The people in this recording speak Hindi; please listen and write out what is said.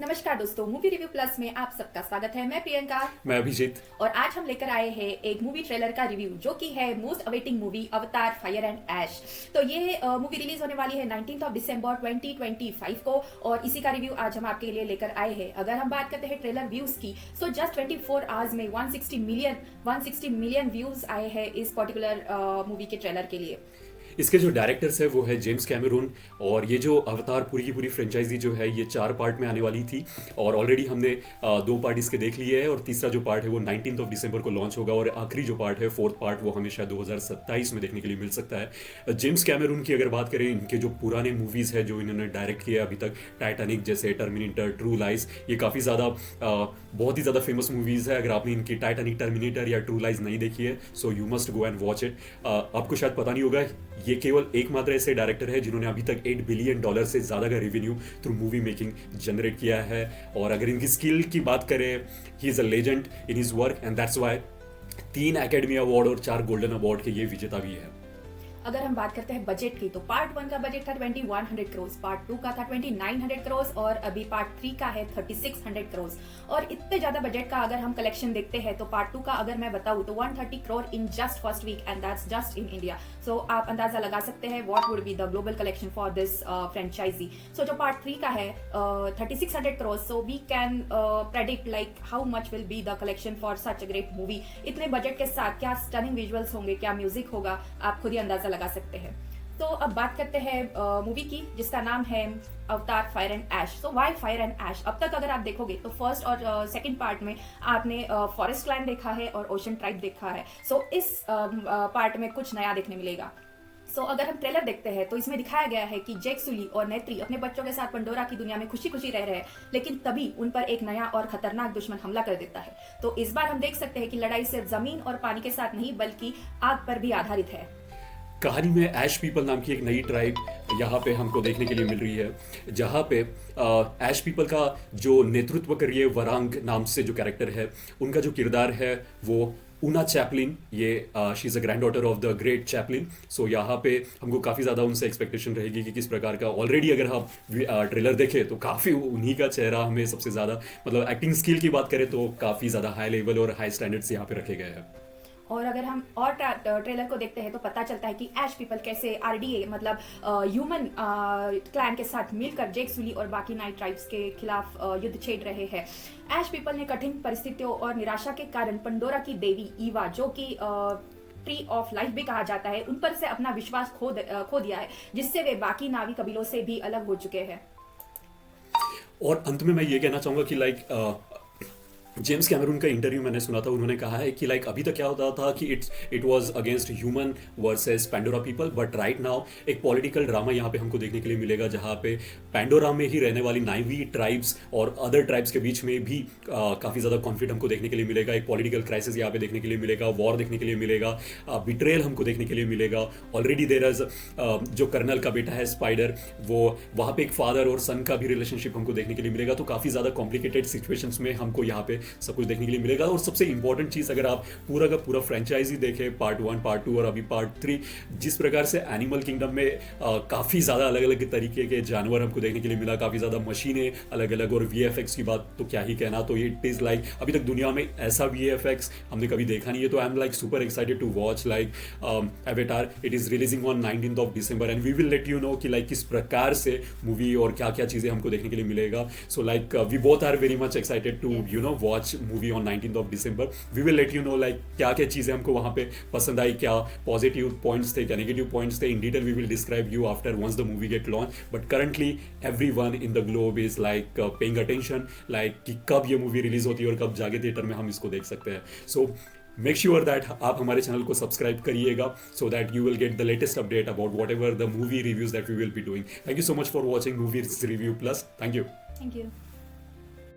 नमस्कार दोस्तों, मूवी रिव्यू प्लस में आप सबका स्वागत है। मैं प्रियंका मैं अभिजीत। और आज हम लेकर आए हैं एक मूवी ट्रेलर का रिव्यू जो कि है मोस्ट अवेटिंग मूवी अवतार फायर एंड ऐश। तो ये मूवी रिलीज होने वाली है 19 दिसंबर 2025 को और इसी का रिव्यू आज हम आपके लिए लेकर आए हैं। अगर हम बात करते हैं ट्रेलर व्यूज की, सो जस्ट 24 आवर्स में 160 मिलियन व्यूज आए हैं इस पर्टिकुलर मूवी के ट्रेलर के लिए। इसके जो डायरेक्टर्स है वो है जेम्स कैमरून। और ये जो अवतार पूरी की पूरी फ्रेंचाइजी जो है ये 4 पार्ट में आने वाली थी और ऑलरेडी हमने 2 पार्ट इसके देख लिए हैं और तीसरा जो पार्ट है वो 19 दिसंबर को लॉन्च होगा और आखिरी जो पार्ट है 4th पार्ट वो हमें शायद 2027 में देखने के लिए मिल सकता है। जेम्स कैमरून की अगर बात करें, इनके जो पुराने मूवीज़ है जो इन्होंने डायरेक्ट किया अभी तक, टाइटैनिक जैसे, टर्मिनेटर, ट्रू लाइज, ये काफ़ी ज़्यादा बहुत ही ज़्यादा फेमस मूवीज़ है। अगर आपने इनकी टाइटैनिक, टर्मिनेटर या ट्रू लाइज नहीं देखी है so you must go and watch it. आपको शायद पता नहीं होगा, ये केवल एकमात्र ऐसे डायरेक्टर है जिन्होंने अभी तक $8 बिलियन से ज़्यादा का revenue through movie making generate किया है। और अगर इनकी स्किल की बात करें, he is a legend in his work and that's why 3 academy award और 4 गोल्डन अवार्ड के ये विजेता भी है। अगर हम बात करते हैं बजट की, तो पार्ट 1 का बजट था 2100 करोड़, पार्ट 2 का था 2900 करोड़ और अभी पार्ट 3 का है 3600 करोड़। और इतने ज्यादा बजट का अगर हम कलेक्शन देखते हैं तो पार्ट 2 का अगर मैं बताऊं तो 130 crore in just first week and that's just in India. So आप अंदाजा लगा सकते हैं what would be the global collection for this franchise. So जो पार्ट 3 का है 3600 crore, so we can predict like how much will be the collection for such a great movie. इतने बजट के साथ क्या स्टनिंग विजुअल्स होंगे, क्या म्यूजिक होगा, आप खुद ही अंदाजा लगा सकते हैं। तो अब बात करते हैं मूवी की जिसका नाम है Avatar fire and ash. So why fire and ash? अब तक अगर आप देखोगे तो फर्स्ट और सेकंड पार्ट में आपने फॉरेस्ट लैंड देखा है और ओशन ट्राइब देखा है। सो इस पार्ट में कुछ नया देखने मिलेगा। सो अगर हम ट्रेलर देखते हैं तो इसमें दिखाया गया है कि जैक सुली और नेत्री अपने बच्चों के साथ पंडोरा की दुनिया में खुशी खुशी रह रहे हैं, लेकिन तभी उन पर एक नया और खतरनाक दुश्मन हमला कर देता है। तो इस बार हम देख सकते हैं कि लड़ाई सिर्फ जमीन और पानी के साथ नहीं बल्कि आग पर भी आधारित है। कहानी में ऐश पीपल नाम की एक नई ट्राइब यहाँ पे हमको देखने के लिए मिल रही है, जहाँ पे ऐश पीपल का जो नेतृत्व कर रही है वरांग नाम से जो कैरेक्टर है, उनका जो किरदार है वो ऊना चैपलिन, ये she is a grand daughter of the great Chaplin. So यहाँ पे हमको काफ़ी ज़्यादा उनसे एक्सपेक्टेशन रहेगी कि किस प्रकार का, ऑलरेडी अगर हम ट्रेलर देखें तो काफ़ी उन्हीं का चेहरा हमें सबसे ज़्यादा, मतलब एक्टिंग स्किल की बात करें तो काफ़ी ज़्यादा हाई लेवल और हाई स्टैंडर्ड्स यहाँ पे रखे गए हैं। और अगर हम और ट्रेलर को देखते हैं तो पता चलता है कि ऐश पीपल कैसे आरडीए मतलब ह्यूमन क्लैन के साथ मिलकर जेक सुली और बाकी नाइट ट्राइब्स के खिलाफ युद्ध छेड़ रहे हैं। ऐश पीपल ने कठिन परिस्थितियों और निराशा के कारण पंडोरा की देवी ईवा, जो कि ट्री ऑफ लाइफ भी कहा जाता है, उन पर से अपना विश्वास खो दिया है, जिससे वे बाकी नावी कबीलों से भी अलग हो चुके हैं। और अंत में मैं ये कहना चाहूँगा कि जेम्स कैमरून का इंटरव्यू मैंने सुना था, उन्होंने कहा है कि अभी तक क्या होता था कि it was against human versus Pandora people, but right now एक पॉलिटिकल ड्रामा यहाँ पे हमको देखने के लिए मिलेगा, जहाँ पे पैंडोरा में ही रहने वाली नाइवी ट्राइब्स और अदर ट्राइब्स के बीच में भी काफ़ी ज़्यादा कॉन्फ्लिक्ट हमको देखने के लिए मिलेगा। एक पॉलिटिकल क्राइसिस यहाँ पे देखने के लिए मिलेगा, वॉर देखने के लिए मिलेगा, बिट्रेयल हमको देखने के लिए मिलेगा। ऑलरेडी देयर इज जो कर्नल का बेटा है स्पाइडर, वो वहाँ पे एक फादर और सन का भी रिलेशनशिप हमको देखने के लिए मिलेगा। तो काफ़ी ज़्यादा कॉम्प्लिकेटेड सिचुएशंस में हमको यहाँ पे सब कुछ देखने के लिए मिलेगा। और सबसे इंपॉर्टेंट चीज, अगर आप पूरा का पूरा फ्रेंचाइजी देखें, पार्ट 1, पार्ट 2 और अभी पार्ट 3, जिस प्रकार से एनिमल किंगडम में काफी ज्यादा अलग अलग तरीके के जानवर हमको देखने के लिए मिला, काफी ज्यादा मशीनें अलग अलग, और वीएफएक्स की बात तो क्या ही कहना। तो इट इज लाइक अभी तक दुनिया में ऐसा वीएफएक्स हमने कभी देखा नहीं है। तो I am like super excited to watch Avatar. It is releasing on 19 December and we will let you know कि किस प्रकार से मूवी और क्या क्या चीजें हमको देखने के लिए मिलेगा। So we both are very much excited to watch movie on 19 December. We will let you know क्या क्या चीजें हमको वहां पे पसंद आई, क्या पॉजिटिव पॉइंट्स थे, क्या नेगेटिव पॉइंट्स थे। In detail we will describe you after once the movie get launch, but currently everyone in the globe is paying attention कि कब ये मूवी रिलीज होती है और कब जाके थिएटर में हम इसको देख सकते हैं। सो मेक श्योर दैट आप हमारे चैनल को सब्सक्राइब करिएगा so that you will get the latest update about whatever the movie reviews that we will be doing. Thank you so much for watching movie review plus. Thank you.